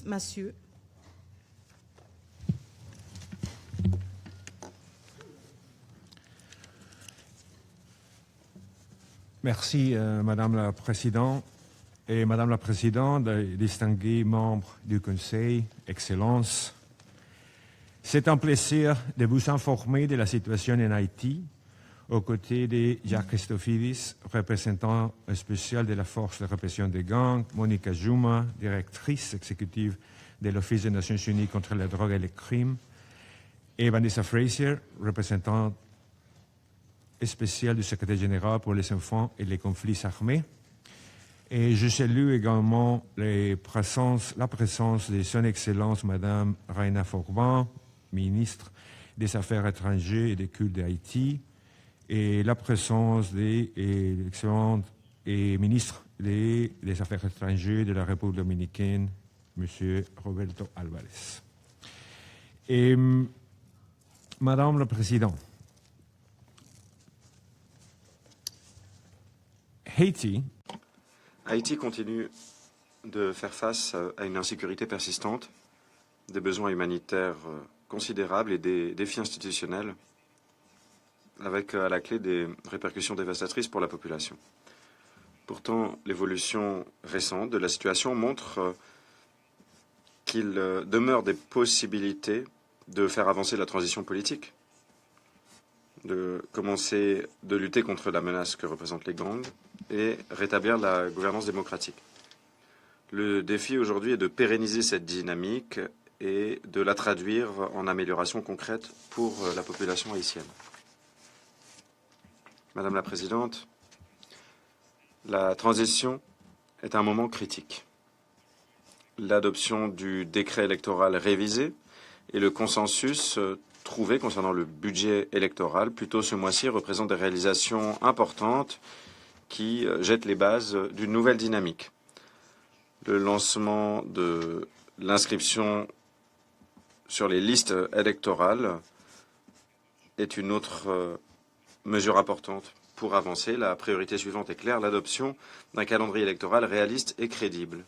Massieu. Merci, Madame la Présidente. Et Madame la Présidente, distingués membres du Conseil, Excellences, c'est un plaisir de vous informer de la situation en Haïti, aux côtés de Jacques Christofidis, représentant spécial de la Force de répression des gangs, Monica Juma, directrice exécutive de l'Office des Nations Unies contre la drogue et le crime, et Vanessa Frazier, représentante spéciale du secrétaire général pour les enfants et les conflits armés. Et je salue également la présence de Son Excellence Madame Raina Forban, ministre des Affaires étrangères et des cultes d'Haïti, et la présence de l'excellente ministre des Affaires étrangères de la République dominicaine, M. Roberto Alvarez. Et Madame la Présidente, Haïti continue de faire face à une insécurité persistante, des besoins humanitaires considérables et des défis institutionnels, avec à la clé des répercussions dévastatrices pour la population. Pourtant, l'évolution récente de la situation montre qu'il demeure des possibilités de faire avancer la transition politique, de commencer de lutter contre la menace que représentent les gangs et rétablir la gouvernance démocratique. Le défi aujourd'hui est de pérenniser cette dynamique et de la traduire en amélioration concrète pour la population haïtienne. Madame la Présidente, la transition est un moment critique. L'adoption du décret électoral révisé et le consensus trouvé concernant le budget électoral plus tôt ce mois-ci représentent des réalisations importantes qui jettent les bases d'une nouvelle dynamique. Le lancement de l'inscription sur les listes électorales est une autre mesure importante pour avancer. La priorité suivante est claire, l'adoption d'un calendrier électoral réaliste et crédible.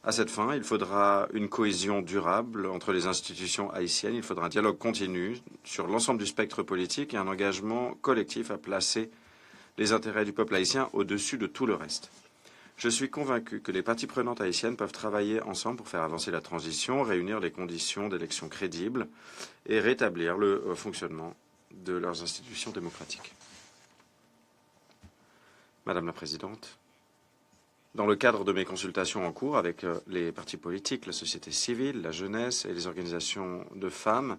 À cette fin, il faudra une cohésion durable entre les institutions haïtiennes, il faudra un dialogue continu sur l'ensemble du spectre politique et un engagement collectif à placer les intérêts du peuple haïtien au-dessus de tout le reste. Je suis convaincu que les parties prenantes haïtiennes peuvent travailler ensemble pour faire avancer la transition, réunir les conditions d'élections crédibles et rétablir le fonctionnement de leurs institutions démocratiques. Madame la Présidente, dans le cadre de mes consultations en cours avec les partis politiques, la société civile, la jeunesse et les organisations de femmes,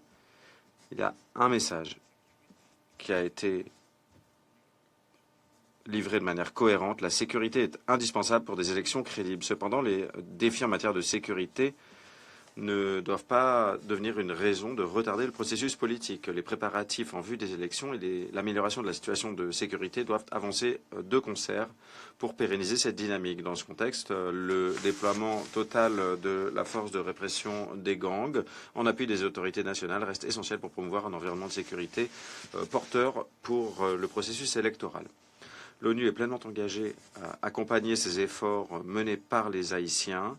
il y a un message qui a été livré de manière cohérente. La sécurité est indispensable pour des élections crédibles. Cependant, les défis en matière de sécurité ne doivent pas devenir une raison de retarder le processus politique. Les préparatifs en vue des élections et l'amélioration de la situation de sécurité doivent avancer de concert pour pérenniser cette dynamique. Dans ce contexte, le déploiement total de la force de répression des gangs en appui des autorités nationales reste essentiel pour promouvoir un environnement de sécurité porteur pour le processus électoral. L'ONU est pleinement engagée à accompagner ces efforts menés par les Haïtiens.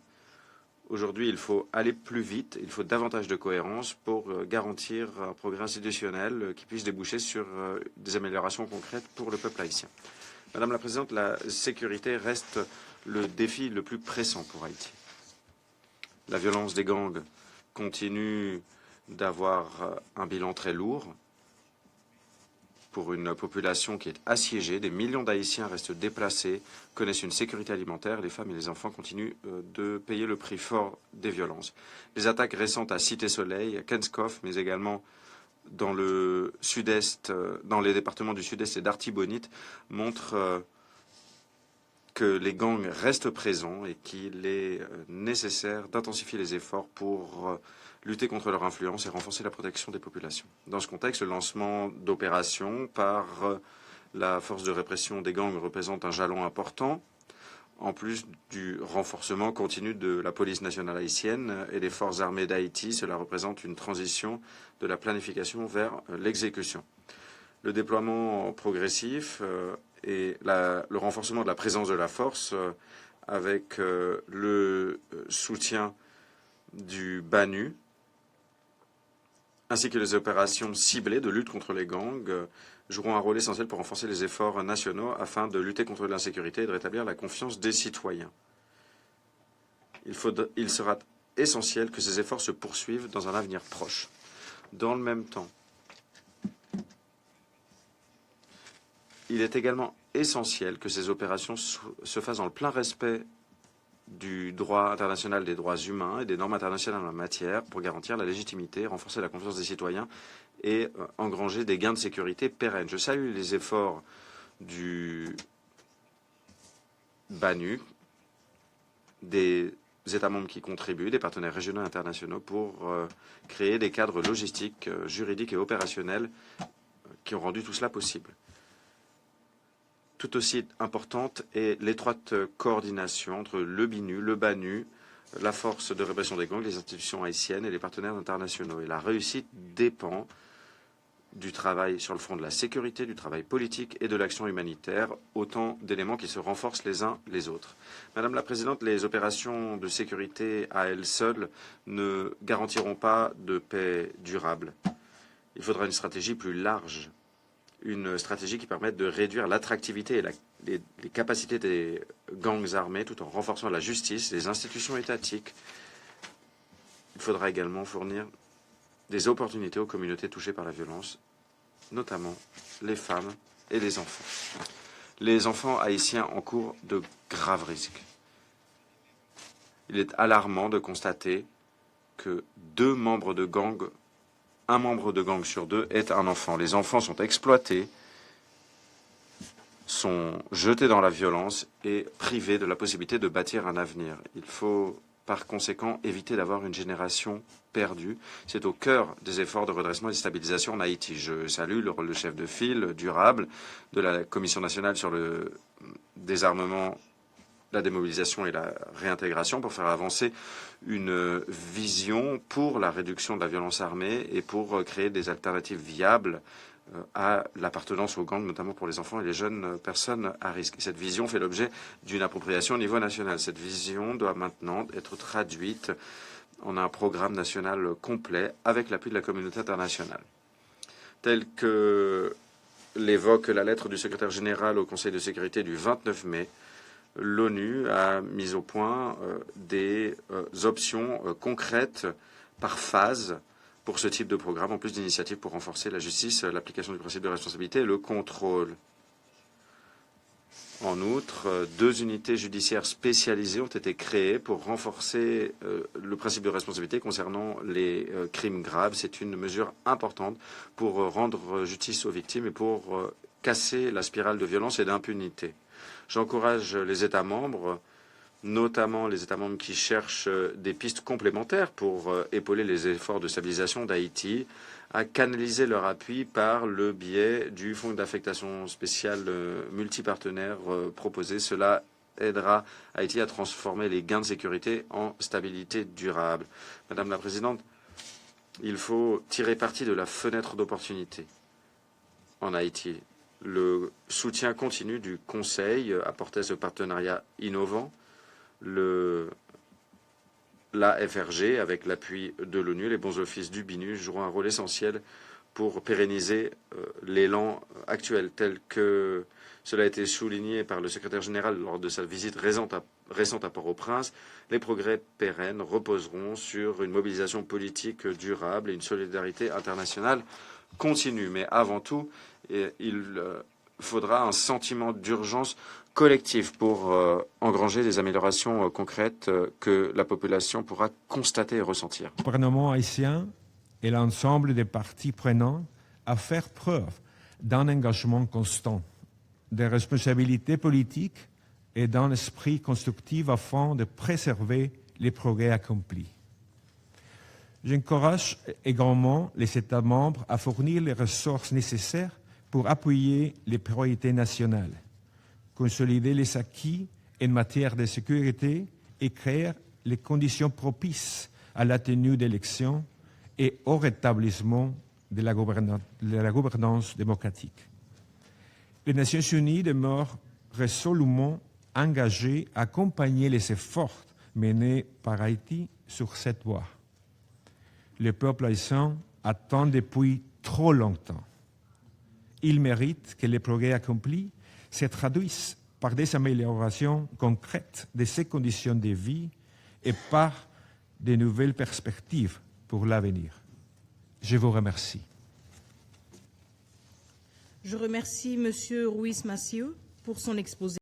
Aujourd'hui, il faut aller plus vite, il faut davantage de cohérence pour garantir un progrès institutionnel qui puisse déboucher sur des améliorations concrètes pour le peuple haïtien. Madame la Présidente, la sécurité reste le défi le plus pressant pour Haïti. La violence des gangs continue d'avoir un bilan très lourd. Pour une population qui est assiégée, des millions d'Haïtiens restent déplacés, connaissent une sécurité alimentaire, les femmes et les enfants continuent de payer le prix fort des violences. Les attaques récentes à Cité-Soleil, à Kenskoff, mais également dans le sud-est, dans les départements du sud-est et d'Artibonite, montrent que les gangs restent présents et qu'il est nécessaire d'intensifier les efforts pour lutter contre leur influence et renforcer la protection des populations. Dans ce contexte, le lancement d'opérations par la force de répression des gangs représente un jalon important, en plus du renforcement continu de la police nationale haïtienne et des forces armées d'Haïti. Cela représente une transition de la planification vers l'exécution. Le déploiement progressif et le renforcement de la présence de la force avec le soutien du BANU, ainsi que les opérations ciblées de lutte contre les gangs, joueront un rôle essentiel pour renforcer les efforts nationaux afin de lutter contre l'insécurité et de rétablir la confiance des citoyens. Il sera essentiel que ces efforts se poursuivent dans un avenir proche. Dans le même temps, il est également essentiel que ces opérations se fassent dans le plein respect du droit international des droits humains et des normes internationales en la matière pour garantir la légitimité, renforcer la confiance des citoyens et engranger des gains de sécurité pérennes. Je salue les efforts du BANU, des États membres qui contribuent, des partenaires régionaux et internationaux pour créer des cadres logistiques, juridiques et opérationnels qui ont rendu tout cela possible. Tout aussi importante est l'étroite coordination entre le BINU, le BANU, la force de répression des gangs, les institutions haïtiennes et les partenaires internationaux. Et la réussite dépend du travail sur le front de la sécurité, du travail politique et de l'action humanitaire, autant d'éléments qui se renforcent les uns les autres. Madame la Présidente, les opérations de sécurité à elles seules ne garantiront pas de paix durable. Il faudra une stratégie plus large, une stratégie qui permette de réduire l'attractivité et les capacités des gangs armés tout en renforçant la justice, les institutions étatiques. Il faudra également fournir des opportunités aux communautés touchées par la violence, notamment les femmes et les enfants. Les enfants haïtiens encourent de graves risques. Il est alarmant de constater que un membre de gang sur deux est un enfant. Les enfants sont exploités, sont jetés dans la violence et privés de la possibilité de bâtir un avenir. Il faut par conséquent éviter d'avoir une génération perdue. C'est au cœur des efforts de redressement et de stabilisation en Haïti. Je salue le rôle de chef de file durable de la Commission nationale sur le désarmement, la démobilisation et la réintégration pour faire avancer une vision pour la réduction de la violence armée et pour créer des alternatives viables à l'appartenance aux gangs, notamment pour les enfants et les jeunes personnes à risque. Cette vision fait l'objet d'une appropriation au niveau national. Cette vision doit maintenant être traduite en un programme national complet avec l'appui de la communauté internationale. Tel que l'évoque la lettre du secrétaire général au Conseil de sécurité du 29 mai, l'ONU a mis au point des options concrètes par phase pour ce type de programme, en plus d'initiatives pour renforcer la justice, l'application du principe de responsabilité et le contrôle. En outre, 2 unités judiciaires spécialisées ont été créées pour renforcer le principe de responsabilité concernant les crimes graves. C'est une mesure importante pour rendre justice aux victimes et pour casser la spirale de violence et d'impunité. J'encourage les États membres, notamment les États membres qui cherchent des pistes complémentaires pour épauler les efforts de stabilisation d'Haïti, à canaliser leur appui par le biais du fonds d'affectation spéciale multipartenaire proposé. Cela aidera Haïti à transformer les gains de sécurité en stabilité durable. Madame la Présidente, il faut tirer parti de la fenêtre d'opportunité en Haïti. Le soutien continu du Conseil apportait ce partenariat innovant. L'AFRG, avec l'appui de l'ONU, les bons offices du BINU joueront un rôle essentiel pour pérenniser l'élan actuel, tel que cela a été souligné par le secrétaire général lors de sa visite récente à Port-au-Prince. Les progrès pérennes reposeront sur une mobilisation politique durable et une solidarité internationale continue. Mais avant tout, il faudra un sentiment d'urgence collectif pour engranger des améliorations concrètes que la population pourra constater et ressentir. Le gouvernement haïtien et l'ensemble des parties prenantes à faire preuve d'un engagement constant, de responsabilité politique et d'un esprit constructif afin de préserver les progrès accomplis. J'encourage également les États membres à fournir les ressources nécessaires pour appuyer les priorités nationales, consolider les acquis en matière de sécurité et créer les conditions propices à la tenue d'élections et au rétablissement de la gouvernance démocratique. Les Nations unies demeurent résolument engagées à accompagner les efforts menés par Haïti sur cette voie. Le peuple haïtien attend depuis trop longtemps. Il mérite que les progrès accomplis se traduisent par des améliorations concrètes de ses conditions de vie et par de nouvelles perspectives pour l'avenir. Je vous remercie. Je remercie M. Ruiz Massieu pour son exposé.